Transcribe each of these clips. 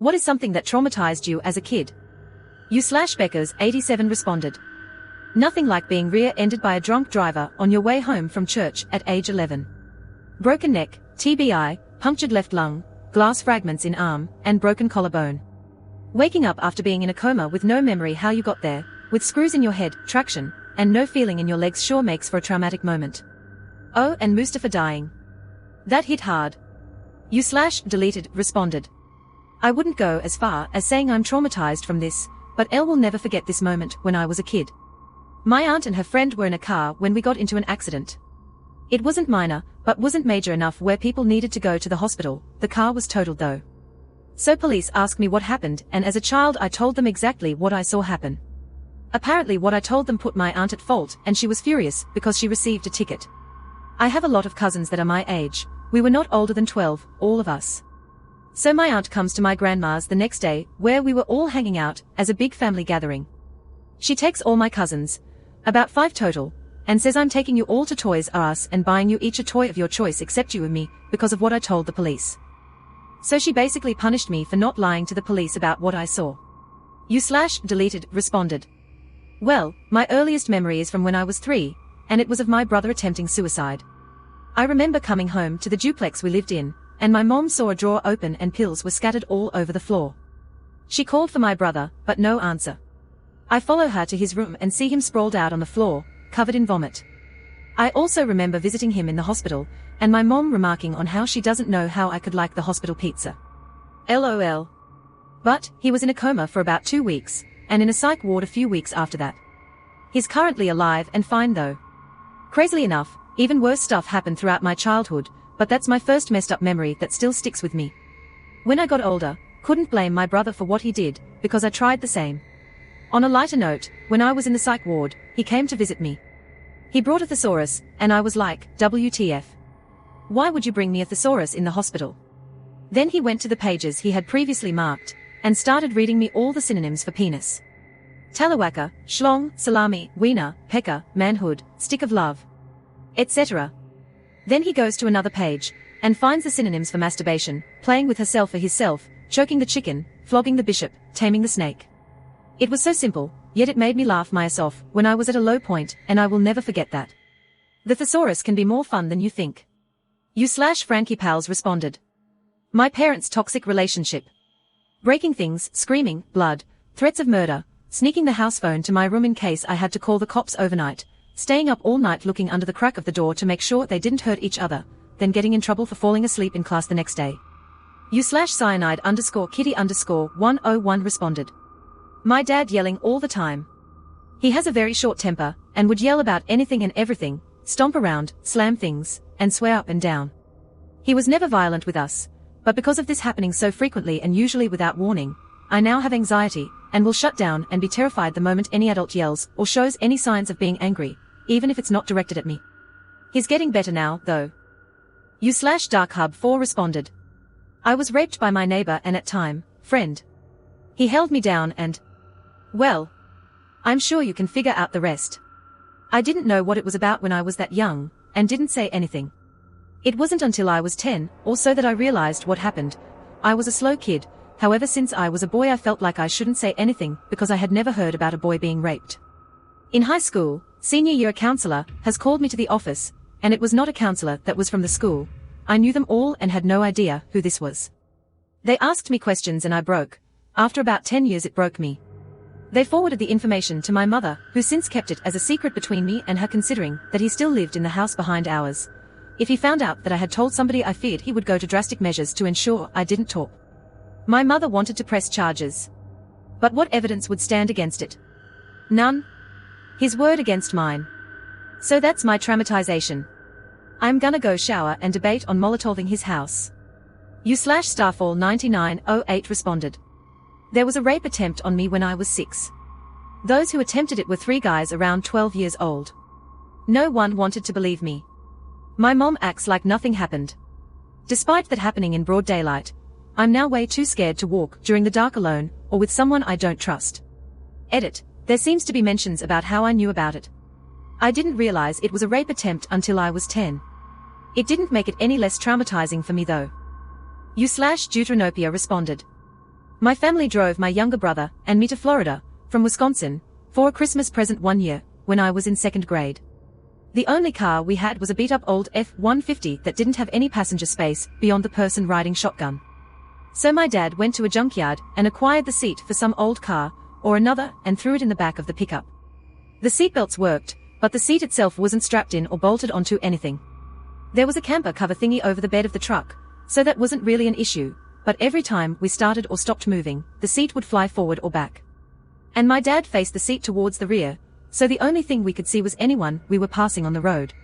What is something that traumatized you as a kid? U/Beckers 87 responded. Nothing like being rear-ended by a drunk driver on your way home from church at age 11. Broken neck, TBI, punctured left lung, glass fragments in arm, and broken collarbone. Waking up after being in a coma with no memory how you got there, with screws in your head, traction, and no feeling in your legs sure makes for a traumatic moment. Oh, and Mustafa dying. That hit hard. U/Deleted responded. I wouldn't go as far as saying I'm traumatized from this, but Elle will never forget this moment when I was a kid. My aunt and her friend were in a car when we got into an accident. It wasn't minor, but wasn't major enough where people needed to go to the hospital. The car was totaled though. So police asked me what happened, and as a child I told them exactly what I saw happen. Apparently what I told them put my aunt at fault, and she was furious because she received a ticket. I have a lot of cousins that are my age. We were not older than 12, all of us. So my aunt comes to my grandma's the next day, where we were all hanging out as a big family gathering. She takes all my cousins, about 5 total, and says I'm taking you all to Toys R Us and buying you each a toy of your choice except you and me, because of what I told the police. So she basically punished me for not lying to the police about what I saw. U/Deleted responded. Well, my earliest memory is from when I was 3, and it was of my brother attempting suicide. I remember coming home to the duplex we lived in, and my mom saw a drawer open and pills were scattered all over the floor. She called for my brother, but no answer. I follow her to his room and see him sprawled out on the floor, covered in vomit. I also remember visiting him in the hospital, and my mom remarking on how she doesn't know how I could like the hospital pizza. LOL. But, he was in a coma for about 2 weeks, and in a psych ward a few weeks after that. He's currently alive and fine though. Crazily enough, even worse stuff happened throughout my childhood, but that's my first messed up memory that still sticks with me. When I got older, couldn't blame my brother for what he did, because I tried the same. On a lighter note, when I was in the psych ward, he came to visit me. He brought a thesaurus, and I was like, WTF. Why would you bring me a thesaurus in the hospital? Then he went to the pages he had previously marked, and started reading me all the synonyms for penis. Talawaka, schlong, salami, wiener, pecker, manhood, stick of love, etc. Then he goes to another page, and finds the synonyms for masturbation, playing with herself for hisself, choking the chicken, flogging the bishop, taming the snake. It was so simple, yet it made me laugh my ass off when I was at a low point, and I will never forget that. The thesaurus can be more fun than you think. U/Frankie Pals responded. My parents' toxic relationship. Breaking things, screaming, blood, threats of murder, sneaking the house phone to my room in case I had to call the cops overnight, staying up all night looking under the crack of the door to make sure they didn't hurt each other, then getting in trouble for falling asleep in class the next day. U/cyanide_kitty_101 responded. My dad yelling all the time. He has a very short temper, and would yell about anything and everything, stomp around, slam things, and swear up and down. He was never violent with us, but because of this happening so frequently and usually without warning, I now have anxiety, and will shut down and be terrified the moment any adult yells or shows any signs of being angry, even if it's not directed at me. He's getting better now, though. U/DarkHub4 responded. I was raped by my neighbor and at time, friend. He held me down and... well, I'm sure you can figure out the rest. I didn't know what it was about when I was that young, and didn't say anything. It wasn't until I was 10 or so that I realized what happened. I was a slow kid, however since I was a boy I felt like I shouldn't say anything because I had never heard about a boy being raped. In high school, senior year a counselor has called me to the office, and it was not a counselor that was from the school. I knew them all and had no idea who this was. They asked me questions and I broke. After about 10 years it broke me. They forwarded the information to my mother, who since kept it as a secret between me and her, considering that he still lived in the house behind ours. If he found out that I had told somebody, I feared he would go to drastic measures to ensure I didn't talk. My mother wanted to press charges. But what evidence would stand against it? None. His word against mine. So that's my traumatization. I'm gonna go shower and debate on molotoving his house. U/Starfall9908 responded. There was a rape attempt on me when I was 6. Those who attempted it were 3 guys around 12 years old. No one wanted to believe me. My mom acts like nothing happened. Despite that happening in broad daylight, I'm now way too scared to walk during the dark alone, or with someone I don't trust. Edit. There seems to be mentions about how I knew about it. I didn't realize it was a rape attempt until I was 10. It didn't make it any less traumatizing for me though. U/Deuteranopia responded. My family drove my younger brother and me to Florida, from Wisconsin, for a Christmas present one year, when I was in 2nd grade. The only car we had was a beat-up old F-150 that didn't have any passenger space beyond the person riding shotgun. So my dad went to a junkyard and acquired the seat for some old car, or another, and threw it in the back of the pickup. The seatbelts worked, but the seat itself wasn't strapped in or bolted onto anything. There was a camper cover thingy over the bed of the truck, so that wasn't really an issue, but every time we started or stopped moving, the seat would fly forward or back. And my dad faced the seat towards the rear, so the only thing we could see was anyone we were passing on the road.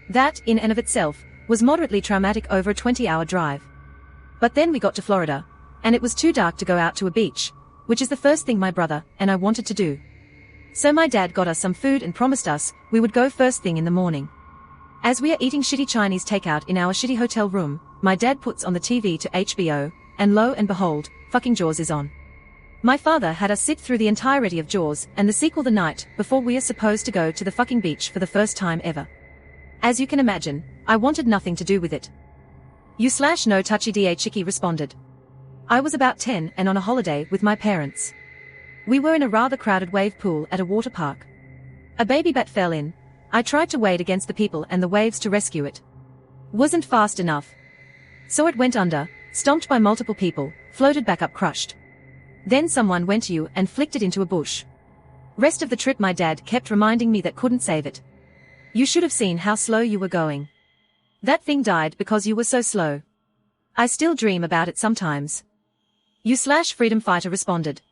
That, in and of itself, was moderately traumatic over a 20-hour drive. But then we got to Florida, and it was too dark to go out to a beach, which is the first thing my brother and I wanted to do. So my dad got us some food and promised us we would go first thing in the morning. As we are eating shitty Chinese takeout in our shitty hotel room, my dad puts on the TV to HBO, and lo and behold, fucking Jaws is on. My father had us sit through the entirety of Jaws and the sequel the night before we are supposed to go to the fucking beach for the first time ever. As you can imagine, I wanted nothing to do with it. No touchy da chicky responded. I was about 10 and on a holiday with my parents. We were in a rather crowded wave pool at a water park. A baby bat fell in. I tried to wade against the people and the waves to rescue it. Wasn't fast enough. So it went under, stomped by multiple people, floated back up crushed. Then someone went to you and flicked it into a bush. Rest of the trip my dad kept reminding me that couldn't save it. You should have seen how slow you were going. That thing died because you were so slow. I still dream about it sometimes. Freedom fighter responded.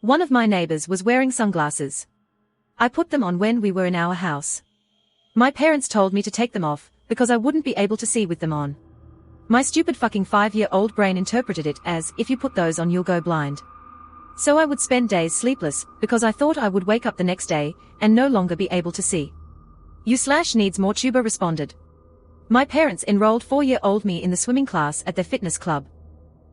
One of my neighbors was wearing sunglasses. I put them on when we were in our house. My parents told me to take them off, because I wouldn't be able to see with them on. My stupid fucking 5-year-old brain interpreted it as, if you put those on you'll go blind. So I would spend days sleepless, because I thought I would wake up the next day, and no longer be able to see. Needs more tuba responded. My parents enrolled 4-year-old me in the swimming class at their fitness club.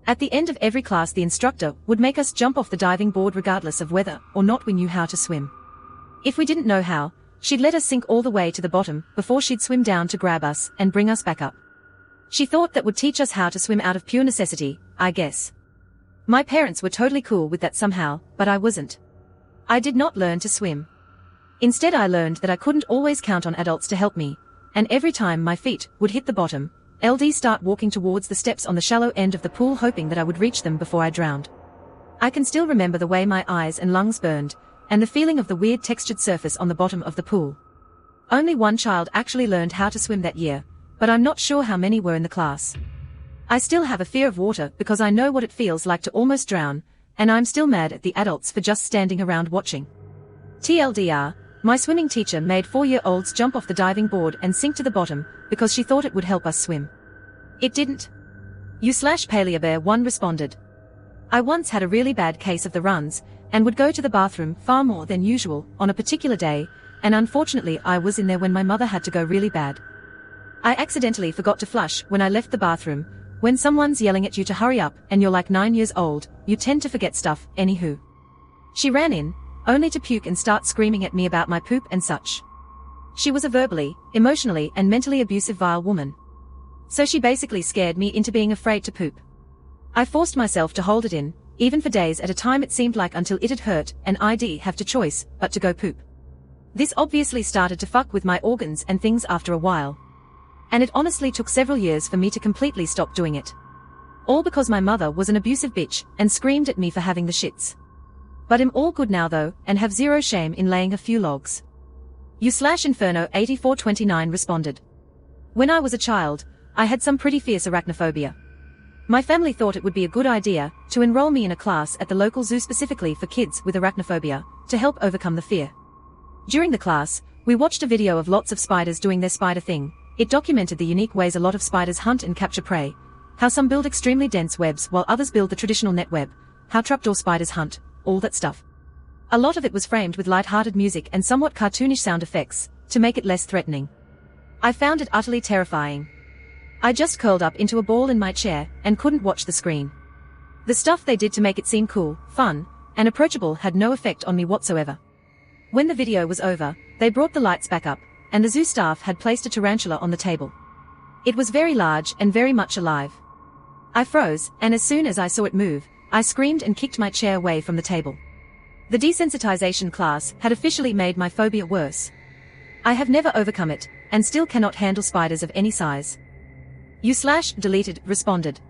At the end of every class the instructor would make us jump off the diving board regardless of whether or not we knew how to swim. If we didn't know how, she'd let us sink all the way to the bottom before she'd swim down to grab us and bring us back up. She thought that would teach us how to swim out of pure necessity, I guess. My parents were totally cool with that somehow, but I wasn't. I did not learn to swim. Instead I learned that I couldn't always count on adults to help me, and every time my feet would hit the bottom, I'd start walking towards the steps on the shallow end of the pool hoping that I would reach them before I drowned. I can still remember the way my eyes and lungs burned, and the feeling of the weird textured surface on the bottom of the pool. Only one child actually learned how to swim that year, but I'm not sure how many were in the class. I still have a fear of water because I know what it feels like to almost drown, and I'm still mad at the adults for just standing around watching. TLDR, my swimming teacher made 4-year-olds jump off the diving board and sink to the bottom because she thought it would help us swim. It didn't. Paleobear1 responded. I once had a really bad case of the runs, and would go to the bathroom far more than usual on a particular day, and unfortunately I was in there when my mother had to go really bad. I accidentally forgot to flush when I left the bathroom. When someone's yelling at you to hurry up and you're like 9 years old, you tend to forget stuff, anywho. She ran in, only to puke and start screaming at me about my poop and such. She was a verbally, emotionally and mentally abusive vile woman. So she basically scared me into being afraid to poop. I forced myself to hold it in, even for days at a time it seemed like until it'd hurt and I'd have to choice, but to go poop. This obviously started to fuck with my organs and things after a while. And it honestly took several years for me to completely stop doing it. All because my mother was an abusive bitch and screamed at me for having the shits. But I'm all good now though, and have zero shame in laying a few logs. Inferno8429 responded. When I was a child, I had some pretty fierce arachnophobia. My family thought it would be a good idea to enroll me in a class at the local zoo specifically for kids with arachnophobia, to help overcome the fear. During the class, we watched a video of lots of spiders doing their spider thing. It documented the unique ways a lot of spiders hunt and capture prey, how some build extremely dense webs while others build the traditional net web, how trapdoor spiders hunt, all that stuff. A lot of it was framed with light-hearted music and somewhat cartoonish sound effects, to make it less threatening. I found it utterly terrifying. I just curled up into a ball in my chair, and couldn't watch the screen. The stuff they did to make it seem cool, fun, and approachable had no effect on me whatsoever. When the video was over, they brought the lights back up, and the zoo staff had placed a tarantula on the table. It was very large and very much alive. I froze, and as soon as I saw it move, I screamed and kicked my chair away from the table. The desensitization class had officially made my phobia worse. I have never overcome it, and still cannot handle spiders of any size. You/deleted responded.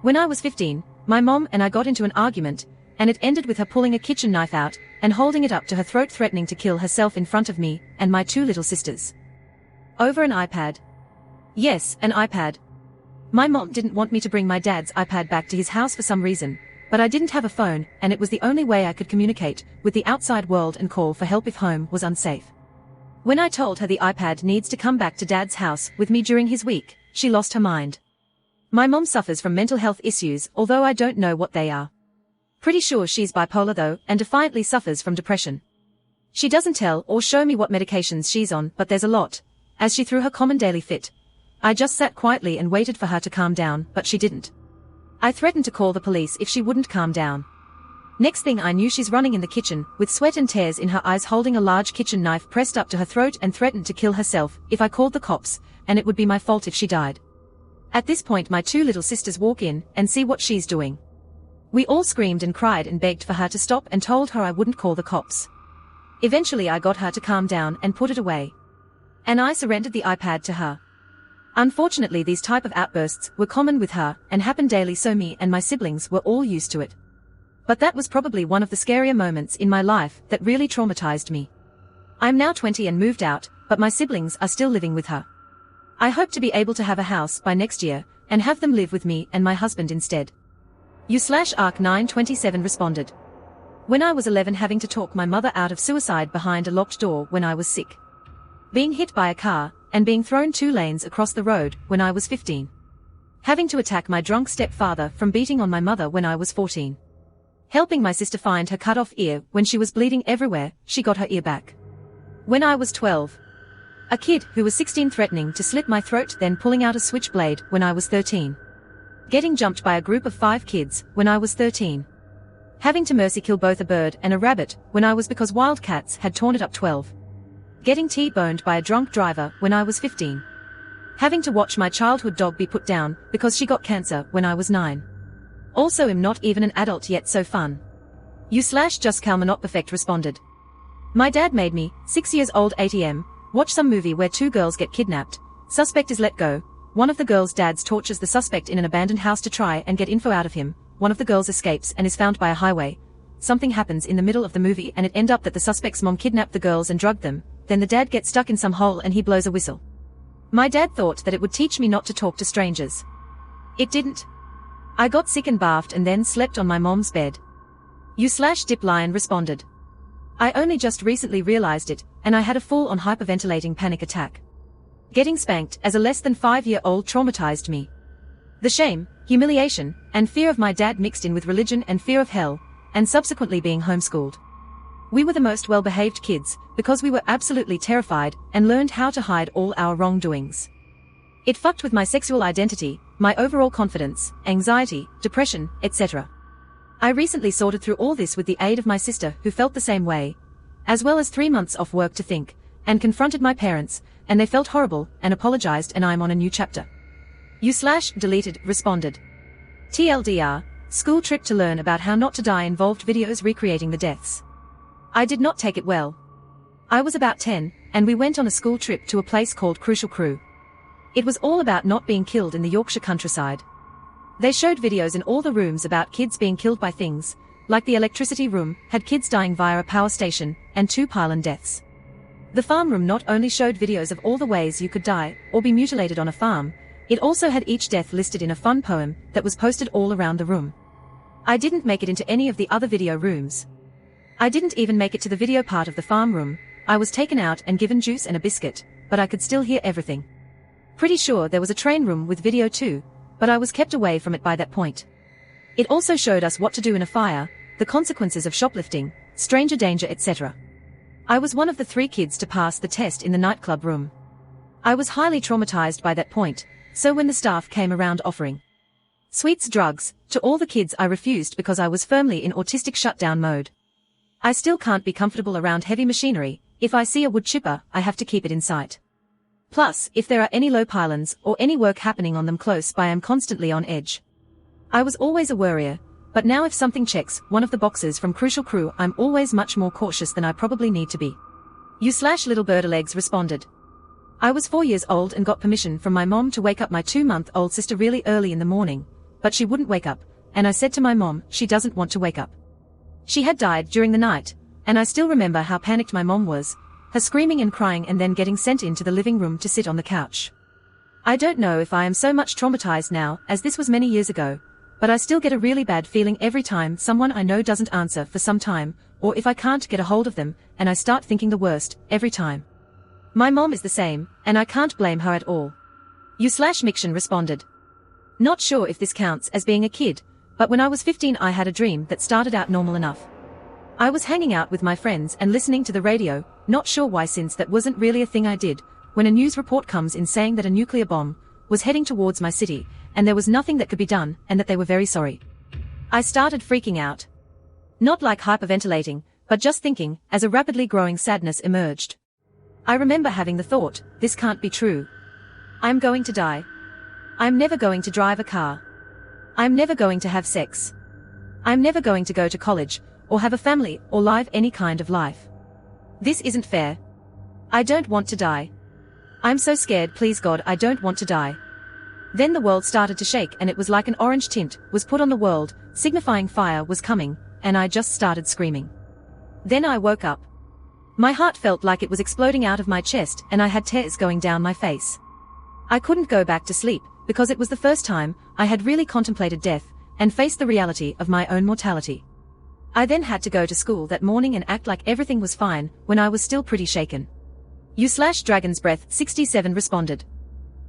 When I was 15, my mom and I got into an argument, and it ended with her pulling a kitchen knife out and holding it up to her throat, threatening to kill herself in front of me and my 2 little sisters. Over an iPad. Yes, an iPad. My mom didn't want me to bring my dad's iPad back to his house for some reason, but I didn't have a phone, and it was the only way I could communicate with the outside world and call for help if home was unsafe. When I told her the iPad needs to come back to Dad's house with me during his week, she lost her mind. My mom suffers from mental health issues, although I don't know what they are. Pretty sure she's bipolar though, and defiantly suffers from depression. She doesn't tell or show me what medications she's on, but there's a lot, as she threw her common daily fit. I just sat quietly and waited for her to calm down, but she didn't. I threatened to call the police if she wouldn't calm down. Next thing I knew, she's running in the kitchen, with sweat and tears in her eyes, holding a large kitchen knife pressed up to her throat, and threatened to kill herself if I called the cops, and it would be my fault if she died. At this point my 2 little sisters walk in and see what she's doing. We all screamed and cried and begged for her to stop and told her I wouldn't call the cops. Eventually I got her to calm down and put it away. And I surrendered the iPad to her. Unfortunately, these type of outbursts were common with her and happened daily, so me and my siblings were all used to it. But that was probably one of the scarier moments in my life that really traumatized me. I'm now 20 and moved out, but my siblings are still living with her. I hope to be able to have a house by next year and have them live with me and my husband instead. You/Arc927 responded. When I was 11, having to talk my mother out of suicide behind a locked door when I was sick. Being hit by a car and being thrown 2 lanes across the road when I was 15. Having to attack my drunk stepfather from beating on my mother when I was 14. Helping my sister find her cut off ear when she was bleeding everywhere, she got her ear back. When I was 12. A kid who was 16 threatening to slit my throat, then pulling out a switchblade when I was 13. Getting jumped by a group of 5 kids when I was 13. Having to mercy kill both a bird and a rabbit when I was because wildcats had torn it up. 12. Getting T-boned by a drunk driver when I was 15. Having to watch my childhood dog be put down because she got cancer when I was 9. Also am not even an adult yet, so fun. You/JustCalmanot Perfect responded. My dad made me, 6 years old, 8 AM, watch some movie where 2 girls get kidnapped. Suspect is let go. One of the girls' dads tortures the suspect in an abandoned house to try and get info out of him. One of the girls escapes and is found by a highway. Something happens in the middle of the movie and it ends up that the suspect's mom kidnapped the girls and drugged them. Then the dad gets stuck in some hole and he blows a whistle. My dad thought that it would teach me not to talk to strangers. It didn't. I got sick and bathed and then slept on my mom's bed. You/DipLion responded. I only just recently realized it, and I had a full-on hyperventilating panic attack. Getting spanked as a less than 5-year-old traumatized me. The shame, humiliation, and fear of my dad mixed in with religion and fear of hell, and subsequently being homeschooled. We were the most well-behaved kids, because we were absolutely terrified and learned how to hide all our wrongdoings. It fucked with my sexual identity, my overall confidence, anxiety, depression, etc. I recently sorted through all this with the aid of my sister, who felt the same way, as well as 3 months off work to think, and confronted my parents, and they felt horrible and apologized, and I'm on a new chapter. You/deleted responded. TLDR, school trip to learn about how not to die involved videos recreating the deaths. I did not take it well. I was about 10, and we went on a school trip to a place called Crucial Crew. It was all about not being killed in the Yorkshire countryside. They showed videos in all the rooms about kids being killed by things, like the electricity room had kids dying via a power station, and 2 pylon deaths. The farm room not only showed videos of all the ways you could die or be mutilated on a farm, it also had each death listed in a fun poem that was posted all around the room. I didn't make it into any of the other video rooms. I didn't even make it to the video part of the farm room. I was taken out and given juice and a biscuit, but I could still hear everything. Pretty sure there was a train room with video too, but I was kept away from it by that point. It also showed us what to do in a fire, the consequences of shoplifting, stranger danger, etc. I was one of the 3 kids to pass the test in the nightclub room. I was highly traumatized by that point, so when the staff came around offering sweets, drugs, to all the kids, I refused because I was firmly in autistic shutdown mode. I still can't be comfortable around heavy machinery. If I see a wood chipper, I have to keep it in sight. Plus, if there are any low pylons or any work happening on them close by, I'm constantly on edge. I was always a worrier, But now if something checks one of the boxes from Crucial Crew, I'm always much more cautious than I probably need to be. Little bird-legs responded. I was 4 years old and got permission from my mom to wake up my 2-month-old sister really early in the morning, but she wouldn't wake up, and I said to my mom she doesn't want to wake up. She had died during the night, and I still remember how panicked my mom was, her screaming and crying and then getting sent into the living room to sit on the couch. I don't know if I am so much traumatized now, as this was many years ago, but I still get a really bad feeling every time someone I know doesn't answer for some time, or if I can't get a hold of them, and I start thinking the worst, every time. My mom is the same, and I can't blame her at all. Miction responded. Not sure if this counts as being a kid, but when I was 15 I had a dream that started out normal enough. I was hanging out with my friends and listening to the radio, not sure why since that wasn't really a thing I did, when a news report comes in saying that a nuclear bomb was heading towards my city, and there was nothing that could be done, and that they were very sorry. I started freaking out. Not like hyperventilating, but just thinking, as a rapidly growing sadness emerged. I remember having the thought, this can't be true. I'm going to die. I'm never going to drive a car. I'm never going to have sex. I'm never going to go to college, or have a family, or live any kind of life. This isn't fair. I don't want to die. I'm so scared, please God, I don't want to die. Then the world started to shake and it was like an orange tint was put on the world, signifying fire was coming, and I just started screaming. Then I woke up. My heart felt like it was exploding out of my chest and I had tears going down my face. I couldn't go back to sleep, because it was the first time I had really contemplated death, and faced the reality of my own mortality. I then had to go to school that morning and act like everything was fine, when I was still pretty shaken. Dragon's Breath 67 responded.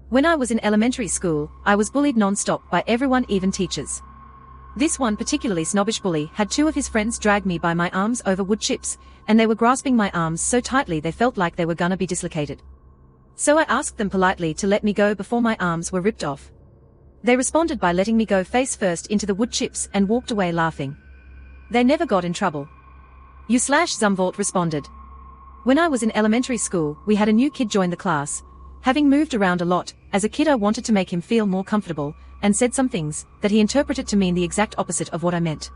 When I was in elementary school, I was bullied non-stop by everyone, even teachers. This one particularly snobbish bully had 2 of his friends drag me by my arms over wood chips, and they were grasping my arms so tightly they felt like they were gonna be dislocated. So I asked them politely to let me go before my arms were ripped off. They responded by letting me go face first into the wood chips and walked away laughing. They never got in trouble. Zumvault responded. When I was in elementary school, we had a new kid join the class. Having moved around a lot, as a kid I wanted to make him feel more comfortable, and said some things that he interpreted to mean the exact opposite of what I meant.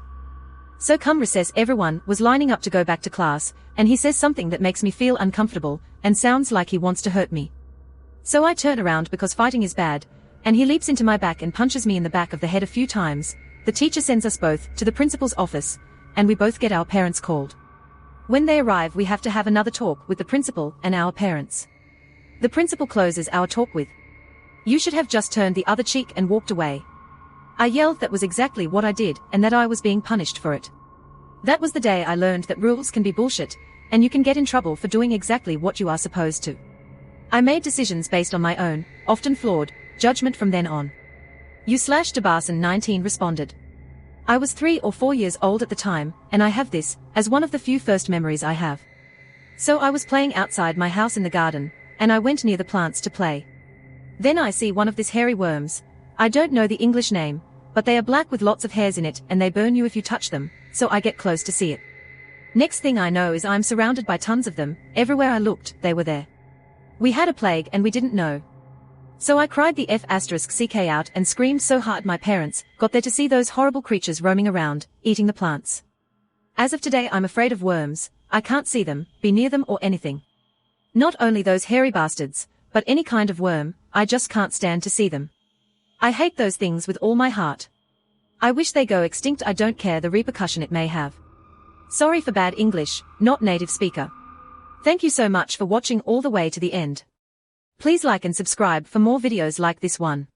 So come recess everyone was lining up to go back to class, and he says something that makes me feel uncomfortable, and sounds like he wants to hurt me. So I turn around because fighting is bad, and he leaps into my back and punches me in the back of the head a few times. The teacher sends us both to the principal's office, and we both get our parents called. When they arrive we have to have another talk with the principal and our parents. The principal closes our talk with, "You should have just turned the other cheek and walked away." I yelled that was exactly what I did and that I was being punished for it. That was the day I learned that rules can be bullshit, and you can get in trouble for doing exactly what you are supposed to. I made decisions based on my own, often flawed, judgment from then on. Debarson 19 responded. I was 3 or 4 years old at the time, and I have this as one of the few first memories I have. So I was playing outside my house in the garden, and I went near the plants to play. Then I see one of these hairy worms. I don't know the English name, but they are black with lots of hairs in it and they burn you if you touch them, so I get close to see it. Next thing I know is I'm surrounded by tons of them. Everywhere I looked, they were there. We had a plague and we didn't know. So I cried the F***ck out and screamed so hard my parents got there to see those horrible creatures roaming around, eating the plants. As of today I'm afraid of worms. I can't see them, be near them or anything. Not only those hairy bastards, but any kind of worm, I just can't stand to see them. I hate those things with all my heart. I wish they go extinct. I don't care the repercussion it may have. Sorry for bad English, not native speaker. Thank you so much for watching all the way to the end. Please like and subscribe for more videos like this one.